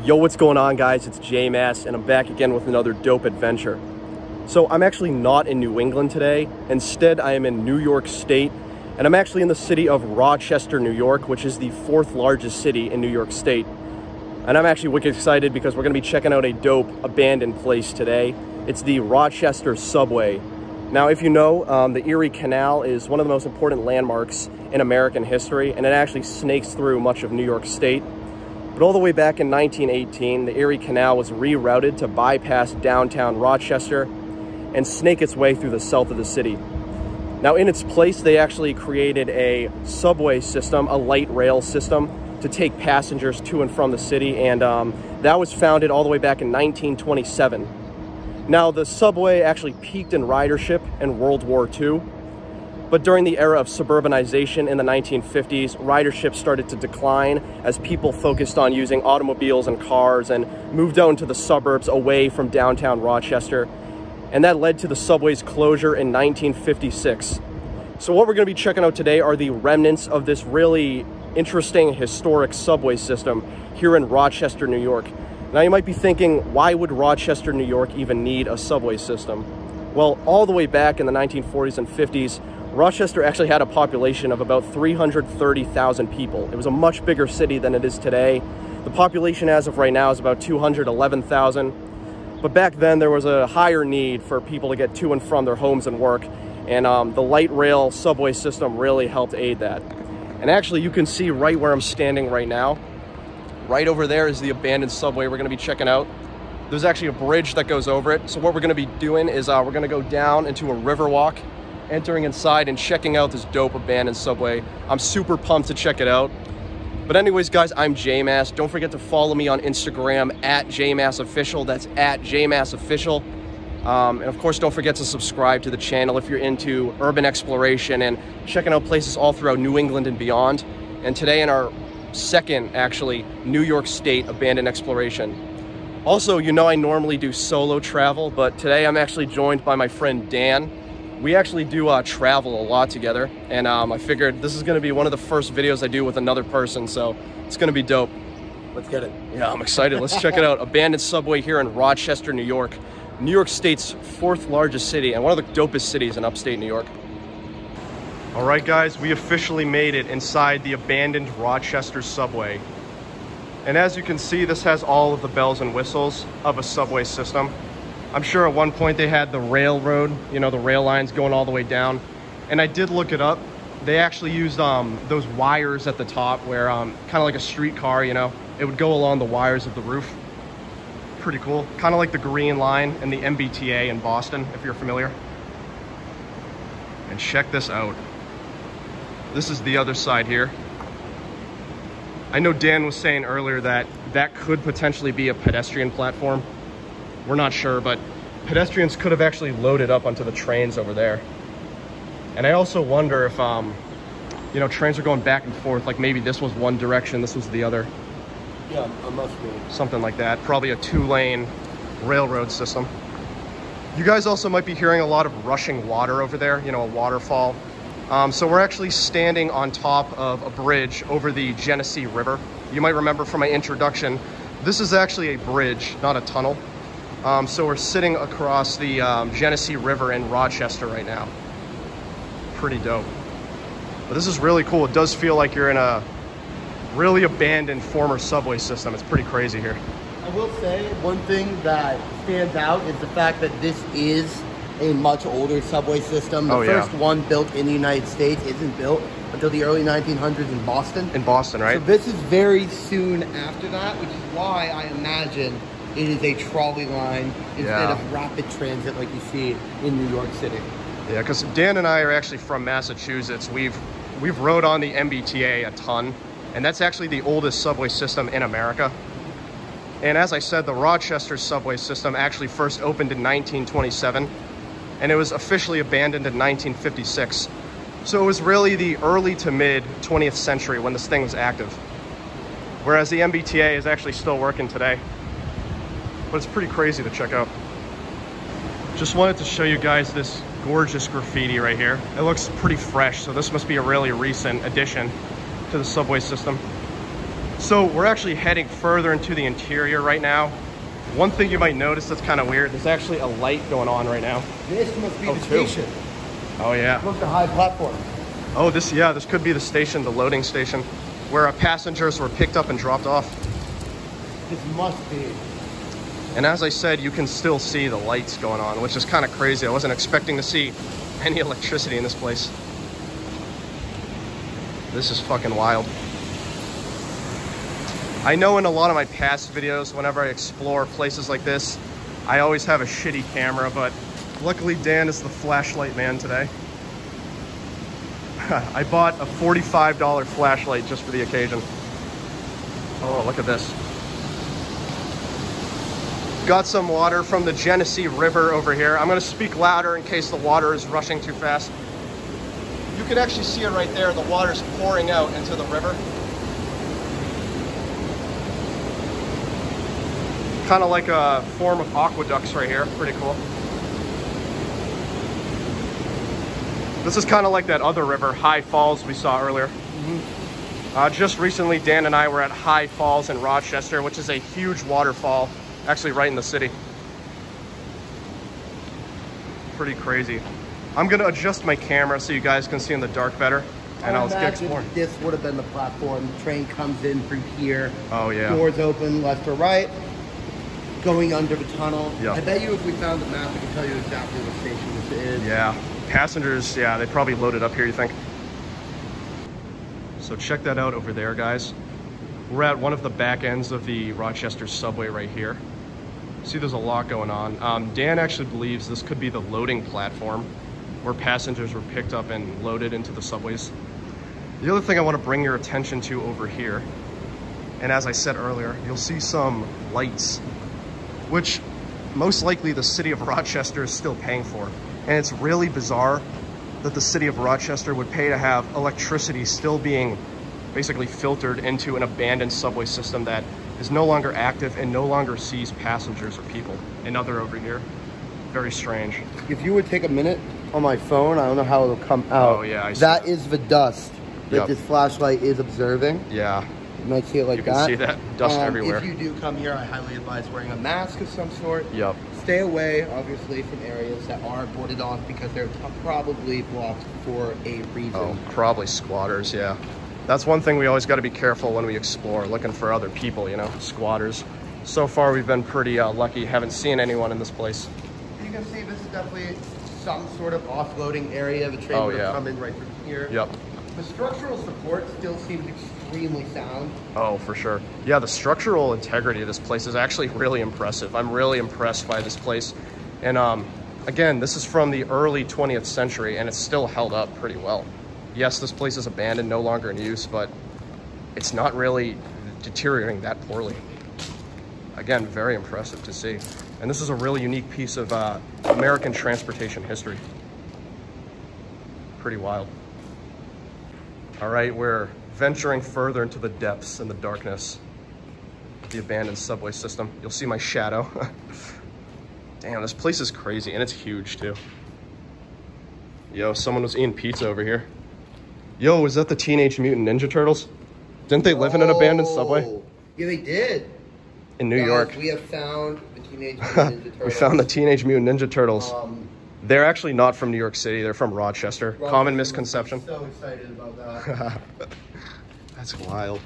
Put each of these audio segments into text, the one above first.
Yo, what's going on, guys? It's J-Mass, and I'm back again with another dope adventure. So I'm actually not in New England today. Instead, I am in New York State, and I'm actually in the city of Rochester, New York, which is the 4th largest city in New York State. And I'm actually wicked excited because we're going to be checking out a dope abandoned place today. It's the Rochester subway. Now, if you know, the Erie Canal is one of the most important landmarks in American history, and it actually snakes through much of New York State. But all the way back in 1918, the Erie Canal was rerouted to bypass downtown Rochester and snake its way through the south of the city. Now, in its place, they actually created a subway system, a light rail system, to take passengers to and from the city, and that was founded all the way back in 1927. Now, the subway actually peaked in ridership in World War II, but during the era of suburbanization in the 1950s, ridership started to decline as people focused on using automobiles and cars and moved out into the suburbs away from downtown Rochester. And that led to the subway's closure in 1956. So what we're going to be checking out today are the remnants of this really interesting historic subway system here in Rochester, New York. Now you might be thinking, why would Rochester, New York even need a subway system? Well, all the way back in the 1940s and 50s, Rochester actually had a population of about 330,000 people. It was a much bigger city than it is today. The population as of right now is about 211,000. But back then there was a higher need for people to get to and from their homes and work. And the light rail subway system really helped aid that. And actually you can see right where I'm standing right now. Right over there is the abandoned subway we're gonna be checking out. There's actually a bridge that goes over it. So what we're gonna be doing is we're gonna go down into a river walk, entering inside and checking out this dope abandoned subway. I'm super pumped to check it out. But anyways, guys, I'm J-Mass. Don't forget to follow me on Instagram at JMassOfficial. That's at JMassOfficial. And of course, don't forget to subscribe to the channel if you're into urban exploration and checking out places all throughout New England and beyond. And today in our second, actually, New York State abandoned exploration. Also, you know I normally do solo travel, but today I'm actually joined by my friend Dan. We actually do travel a lot together, and I figured this is going to be one of the first videos I do with another person, so it's going to be dope. Let's get it. Yeah, I'm excited. Let's check it out. Abandoned subway here in Rochester, New York. New York State's 4th largest city and one of the dopest cities in upstate New York. All right, guys, we officially made it inside the abandoned Rochester subway. And as you can see, this has all of the bells and whistles of a subway system. I'm sure at one point they had the railroad, you know, the rail lines going all the way down. And I did look it up. They actually used those wires at the top where kind of like a streetcar, you know, it would go along the wires of the roof. Pretty cool. Kind of like the Green Line and the MBTA in Boston, if you're familiar. And check this out. This is the other side here. I know Dan was saying earlier that that could potentially be a pedestrian platform. We're not sure, but pedestrians could have actually loaded up onto the trains over there. And I also wonder if, you know, trains are going back and forth, like maybe this was one direction, this was the other. Yeah, it must be. Something like that. Probably a 2-lane railroad system. You guys also might be hearing a lot of rushing water over there, you know, a waterfall. So we're actually standing on top of a bridge over the Genesee River. You might remember from my introduction, this is actually a bridge, not a tunnel. So we're sitting across the Genesee River in Rochester right now. Pretty dope. But this is really cool. It does feel like you're in a really abandoned former subway system. It's pretty crazy here. I will say one thing that stands out is the fact that this is a much older subway system. The first one built in the United States isn't built until the early 1900s in Boston. In Boston, right? So this is very soon after that, which is why I imagine it is a trolley line instead of rapid transit like you see in New York City. Yeah, because Dan and I are actually from Massachusetts. We've rode on the MBTA a ton, and that's actually the oldest subway system in America. And as I said, the Rochester subway system actually first opened in 1927, and it was officially abandoned in 1956. So it was really the early to mid 20th century when this thing was active. Whereas the MBTA is actually still working today. But it's pretty crazy to check out. Just wanted to show you guys this gorgeous graffiti right here. It looks pretty fresh, so this must be a really recent addition to the subway system. So we're actually heading further into the interior right now. One thing you might notice that's kind of weird, there's actually a light going on right now. This must be the station. Oh yeah. Look, the high platform. Oh, this could be the station, the loading station, where passengers were picked up and dropped off. This must be. And as I said, you can still see the lights going on, which is kind of crazy. I wasn't expecting to see any electricity in this place. This is fucking wild. I know in a lot of my past videos, whenever I explore places like this, I always have a shitty camera, but luckily Dan is the flashlight man today. I bought a $45 flashlight just for the occasion. Oh, look at this. Got some water from the Genesee River over here. I'm gonna speak louder in case the water is rushing too fast. You can actually see it right there. The water's pouring out into the river. Kind of like a form of aqueducts right here. Pretty cool. This is kind of like that other river, High Falls, we saw earlier. Just recently, Dan and I were at High Falls in Rochester, which is a huge waterfall, actually right in the city. Pretty crazy. I'm gonna adjust my camera so you guys can see in the dark better, and I'll get exploring. This would have been the platform. The train comes in through here. Oh yeah. Doors open left or right. Going under the tunnel. Yeah. I bet you if we found the map, we could tell you exactly what station this is. Yeah. Passengers, yeah, they probably loaded up here, you think? So check that out over there, guys. We're at one of the back ends of the Rochester subway right here. See, there's a lot going on. Dan actually believes this could be the loading platform where passengers were picked up and loaded into the subways. The other thing I want to bring your attention to over here, and as I said earlier, you'll see some lights, which most likely the city of Rochester is still paying for. And it's really bizarre that the city of Rochester would pay to have electricity still being basically filtered into an abandoned subway system that is no longer active and no longer sees passengers or people. Another over here. Very strange. If you would take a minute on my phone, I don't know how it'll come out. Oh yeah, I see that is the dust that this flashlight is observing. Yeah. You might see it like that. You can see that dust everywhere. If you do come here, I highly advise wearing a mask of some sort. Yep. Stay away, obviously, from areas that are boarded off because they're probably blocked for a reason. Oh, probably squatters, yeah. That's one thing we always got to be careful when we explore, looking for other people, you know, squatters. So far, we've been pretty lucky. Haven't seen anyone in this place. You can see this is definitely some sort of offloading area. The train would come in right through here. Yep. The structural support still seems extremely sound. Oh, for sure. Yeah, the structural integrity of this place is actually really impressive. I'm really impressed by this place. And again, this is from the early 20th century and it's still held up pretty well. Yes, this place is abandoned, no longer in use, but it's not really deteriorating that poorly. Again, very impressive to see. And this is a really unique piece of American transportation history. Pretty wild. All right, we're venturing further into the depths and the darkness of the abandoned subway system. You'll see my shadow. Damn, this place is crazy, and it's huge, too. Yo, someone was eating pizza over here. Yo, is that the Teenage Mutant Ninja Turtles? Didn't they live in an abandoned subway? Yeah, they did. In New York. We have found the Teenage Mutant Ninja Turtles. We found the Teenage Mutant Ninja Turtles. They're actually not from New York City. They're from Rochester. Common misconception. I'm so excited about that. That's wild.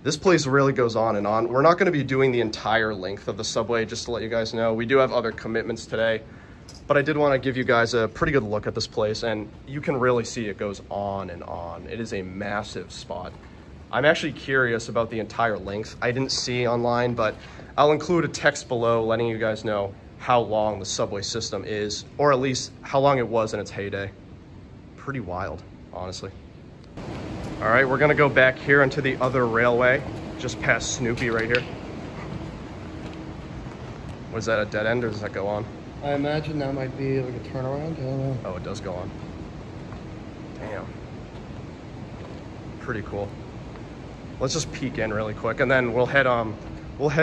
This place really goes on and on. We're not going to be doing the entire length of the subway, just to let you guys know. We do have other commitments today, but I did want to give you guys a pretty good look at this place, and you can really see it goes on and on. It is a massive spot. I'm actually curious about the entire length. I didn't see online, but I'll include a text below letting you guys know how long the subway system is, or at least how long it was in its heyday. Pretty wild, honestly. All right, we're gonna go back here into the other railway, just past Snoopy right here. Was that a dead end or does that go on? I imagine that might be like a turnaround, I don't know. Oh, it does go on. Damn. Pretty cool. Let's just peek in really quick and then we'll head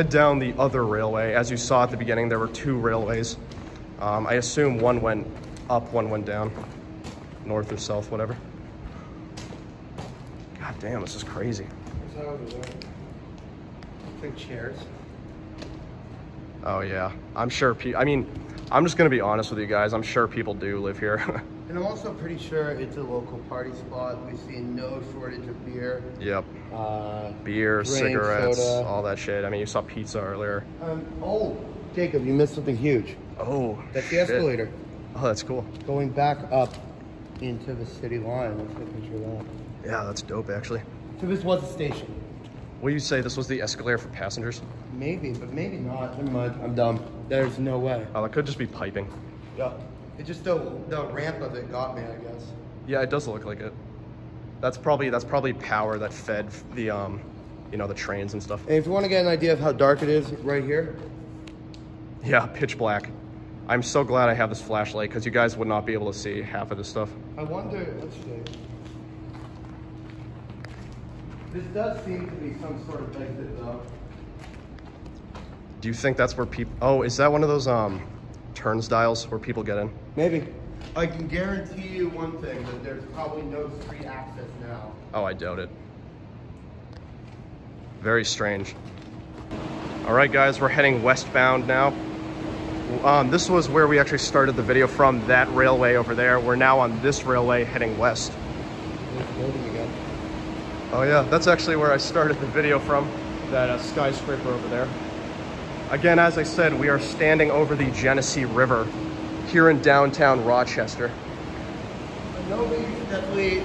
down the other railway. As you saw at the beginning, there were two railways. I assume one went up, one went down. North or south, whatever. God Damn, this is crazy. What's that over there? Looks like chairs. Oh yeah, I'm sure I mean, I'm just gonna be honest with you guys. I'm sure people do live here. And I'm also pretty sure it's a local party spot. We see no shortage of beer. Yep. Beer, drink, cigarettes, soda. all that shit. I mean, you saw pizza earlier. Oh, Jacob, you missed something huge. Oh, That's shit. the escalator. Oh, that's cool. Going back up into the city line. Let's get a picture of that. Yeah, that's dope, actually. So this was a station. Will you say this was the escalator for passengers? Maybe, but maybe not. Never mind. I'm dumb. There's no way. Oh, that could just be piping. Yeah. It just the ramp of it got me, I guess. Yeah, it does look like it. That's probably power that fed the you know, the trains and stuff. And if you want to get an idea of how dark it is right here. Yeah, pitch black. I'm so glad I have this flashlight because you guys would not be able to see half of this stuff. I wonder, let's see. This does seem to be some sort of exit though. Do you think that's where people, oh, is that one of those turnstiles where people get in? Maybe. I can guarantee you one thing, that there's probably no street access now. Oh, I doubt it. Very strange. All right, guys, we're heading westbound now. This was where we actually started the video from, that railway over there. We're now on this railway heading west. Again. Oh yeah, that's actually where I started the video from, that skyscraper over there. Again, as I said, we are standing over the Genesee River here in downtown Rochester. I know we definitely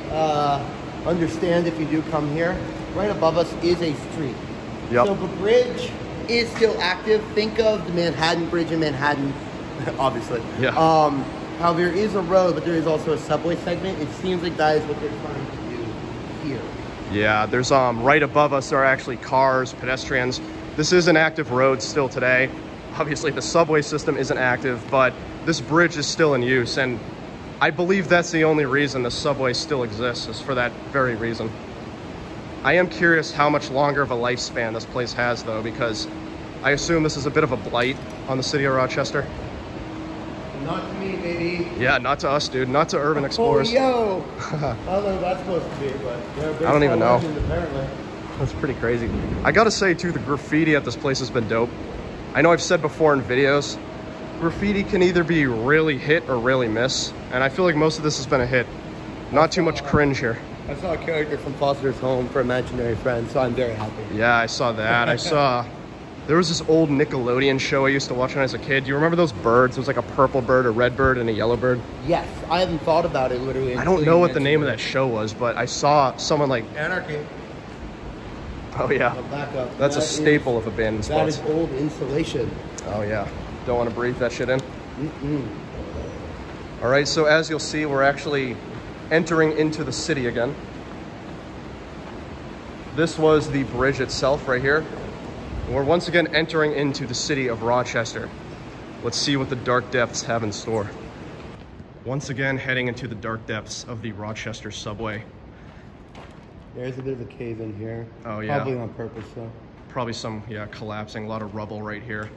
understand if you do come here. Right above us is a street. Yep. So the bridge is still active. Think of the Manhattan Bridge in Manhattan, obviously. Yeah. How there is a road, but there is also a subway segment. It seems like that is what they're trying to do here. Yeah, there's right above us are actually cars, pedestrians. This is an active road still today. Obviously the subway system isn't active, but this bridge is still in use, and I believe that's the only reason the subway still exists, is for that very reason. I am curious how much longer of a lifespan this place has though, because I assume this is a bit of a blight on the city of Rochester. Not to me, baby. Yeah, not to us, dude. Not to urban explorers. Oh, yo! I don't know what that's supposed to be, but I don't even know. Legend, apparently. That's pretty crazy. I gotta say too, the graffiti at this place has been dope. I know I've said before in videos, graffiti can either be really hit or really miss, and I feel like most of this has been a hit. Not too much cringe here. I saw a character from Foster's Home for Imaginary Friends, so I'm very happy. Yeah, I saw that. I saw, there was this old Nickelodeon show I used to watch when I was a kid. Do you remember those birds? It was like a purple bird, a red bird, and a yellow bird. Yes, I haven't thought about it literally. I don't know what the name of that show was, but I saw someone like... Anarchy. Oh yeah, back up. That's a staple of abandoned spots. That is old insulation. Oh yeah, don't want to breathe that shit in. All right, so as you'll see, we're actually entering into the city again. This was the bridge itself right here. And we're once again entering into the city of Rochester. Let's see what the dark depths have in store. Once again, heading into the dark depths of the Rochester subway. There's a bit of a cave in here. Oh yeah. Probably on purpose though. Probably some, yeah, collapsing, a lot of rubble right here.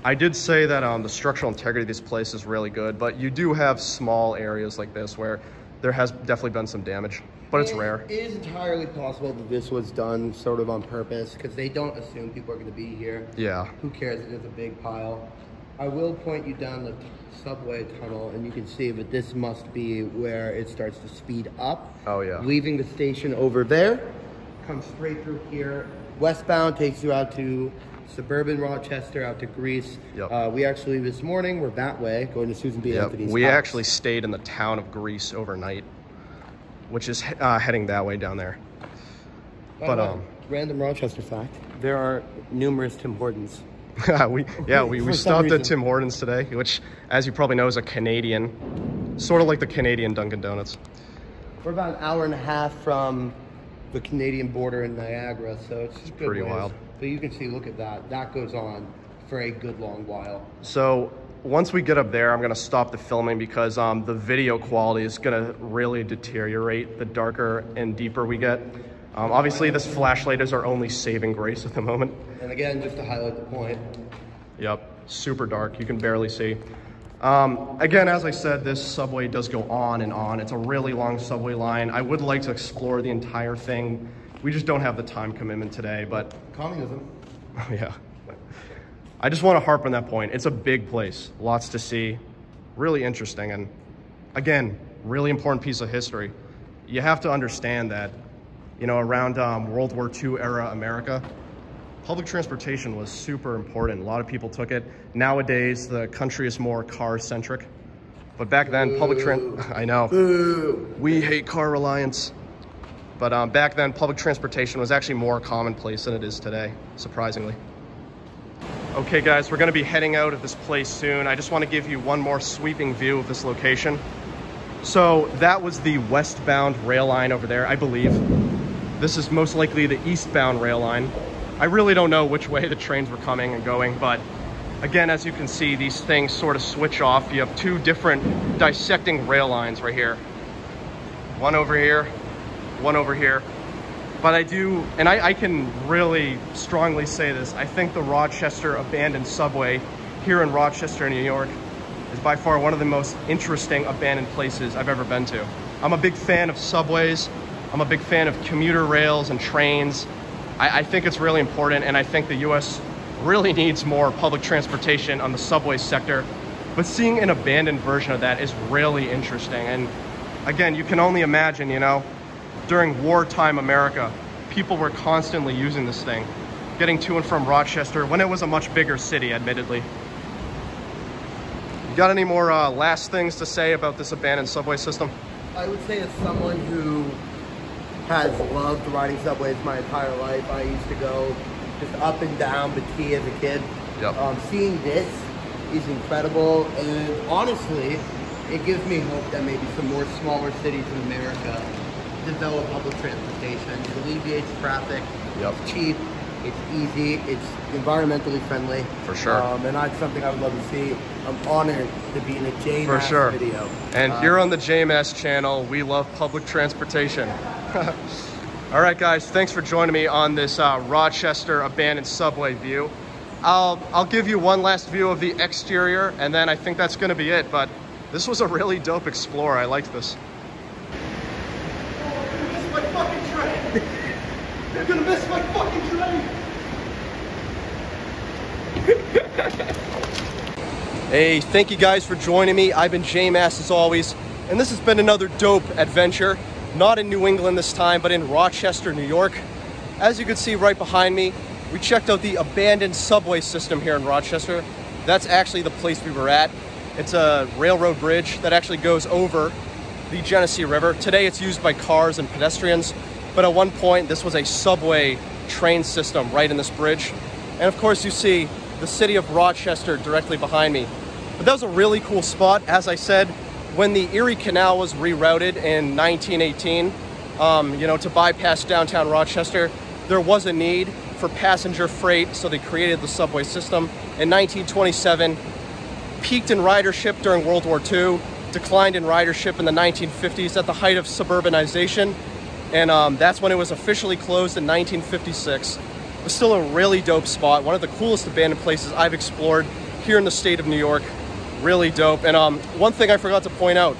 I did say that the structural integrity of this place is really good, but you do have small areas like this where there has definitely been some damage, but it's rare. It is entirely possible that this was done sort of on purpose because they don't assume people are going to be here. Yeah. Who cares if there's a big pile? I will point you down the subway tunnel and you can see that this must be where it starts to speed up. Oh yeah. Leaving the station over there, comes straight through here. Westbound takes you out to suburban Rochester, out to Greece. Yep. We actually, this morning, we're that way, going to Susan B. Anthony's We house. actually stayed in the town of Greece overnight, which is heading that way down there. But random Rochester fact, there are numerous Tim Hortons. we stopped at Tim Hortons today, which, as you probably know, is a Canadian, sort of like the Canadian Dunkin' Donuts. We're about an hour and a half from the Canadian border in Niagara, so it's just pretty wild. But you can see, look at that. That goes on for a good long while. So once we get up there, I'm gonna stop the filming because the video quality is gonna really deteriorate the darker and deeper we get. Obviously, this flashlight is our only saving grace at the moment. And again, just to highlight the point. Yep, super dark. You can barely see. Again, as I said, this subway does go on and on. It's a really long subway line. I would like to explore the entire thing. We just don't have the time commitment today, but... Communism. Yeah. I just want to harp on that point. It's a big place, lots to see, really interesting, and again, really important piece of history. You have to understand that, you know, around World War II era America, public transportation was super important. A lot of people took it. Nowadays, the country is more car-centric, but back then, I know, we hate car reliance. But back then, public transportation was actually more commonplace than it is today, surprisingly. Okay guys, we're gonna be heading out of this place soon. I just wanna give you one more sweeping view of this location. So that was the westbound rail line over there, I believe. This is most likely the eastbound rail line. I really don't know which way the trains were coming and going, but again, as you can see, these things sort of switch off. You have two different dissecting rail lines right here. One over here, one over here. But I do, and I can really strongly say this, I think the Rochester abandoned subway here in Rochester, New York, is by far one of the most interesting abandoned places I've ever been to. I'm a big fan of subways. I'm a big fan of commuter rails and trains. I think it's really important, and I think the US really needs more public transportation on the subway sector. But seeing an abandoned version of that is really interesting. And again, you can only imagine, you know, during wartime America, people were constantly using this thing, getting to and from Rochester when it was a much bigger city, admittedly. You got any more last things to say about this abandoned subway system? I would say as someone who has loved riding subways my entire life, I used to go just up and down the T as a kid. Yep. Seeing this is incredible, and honestly, it gives me hope that maybe some more smaller cities in America develop public transportation. It alleviates traffic. Yep. It's cheap, it's easy, it's environmentally friendly. For sure. And that's something I would love to see. I'm honored to be in a JMass video. And here on the JMass channel, we love public transportation. All right, guys, thanks for joining me on this Rochester abandoned subway view. I'll give you one last view of the exterior, and then I think that's gonna be it, but this was a really dope explore. I liked this. My fucking train! They're gonna miss my fucking train! Hey, thank you guys for joining me. I've been JMass as always, and this has been another dope adventure. Not in New England this time, but in Rochester, New York. As you can see right behind me, we checked out the abandoned subway system here in Rochester. That's actually the place we were at. It's a railroad bridge that actually goes over the Genesee River. Today it's used by cars and pedestrians, but at one point this was a subway train system right in this bridge. And of course you see the city of Rochester directly behind me. But that was a really cool spot. As I said, when the Erie Canal was rerouted in 1918, you know, to bypass downtown Rochester, there was a need for passenger freight, so they created the subway system. In 1927, peaked in ridership during World War II, declined in ridership in the 1950s at the height of suburbanization, and that's when it was officially closed in 1956. It was still a really dope spot, one of the coolest abandoned places I've explored here in the state of New York. Really dope. And one thing I forgot to point out,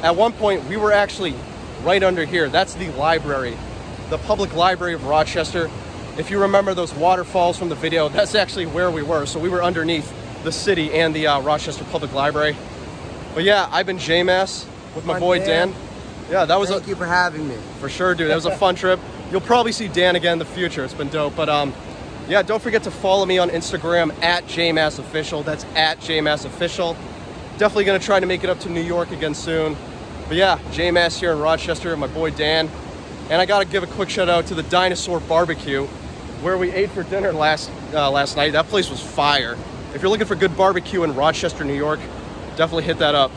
at one point we were actually right under here. That's the library, the public library of Rochester. If you remember those waterfalls from the video, that's actually where we were. So we were underneath the city and the Rochester Public Library. But yeah, I've been JMass with my boy Dan. Yeah, that was Thank you for having me. For sure, dude. That was a fun trip. You'll probably see Dan again in the future. It's been dope. But yeah, don't forget to follow me on Instagram at JMassOfficial. That's at JMassOfficial. Definitely gonna try to make it up to New York again soon. But yeah, JMass here in Rochester, my boy Dan. And I gotta give a quick shout out to the Dinosaur Barbecue, where we ate for dinner last night. That place was fire. If you're looking for good barbecue in Rochester, New York, definitely hit that up.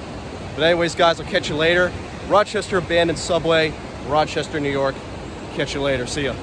But anyways, guys, I'll catch you later. Rochester abandoned subway, Rochester, New York. Catch you later. See ya.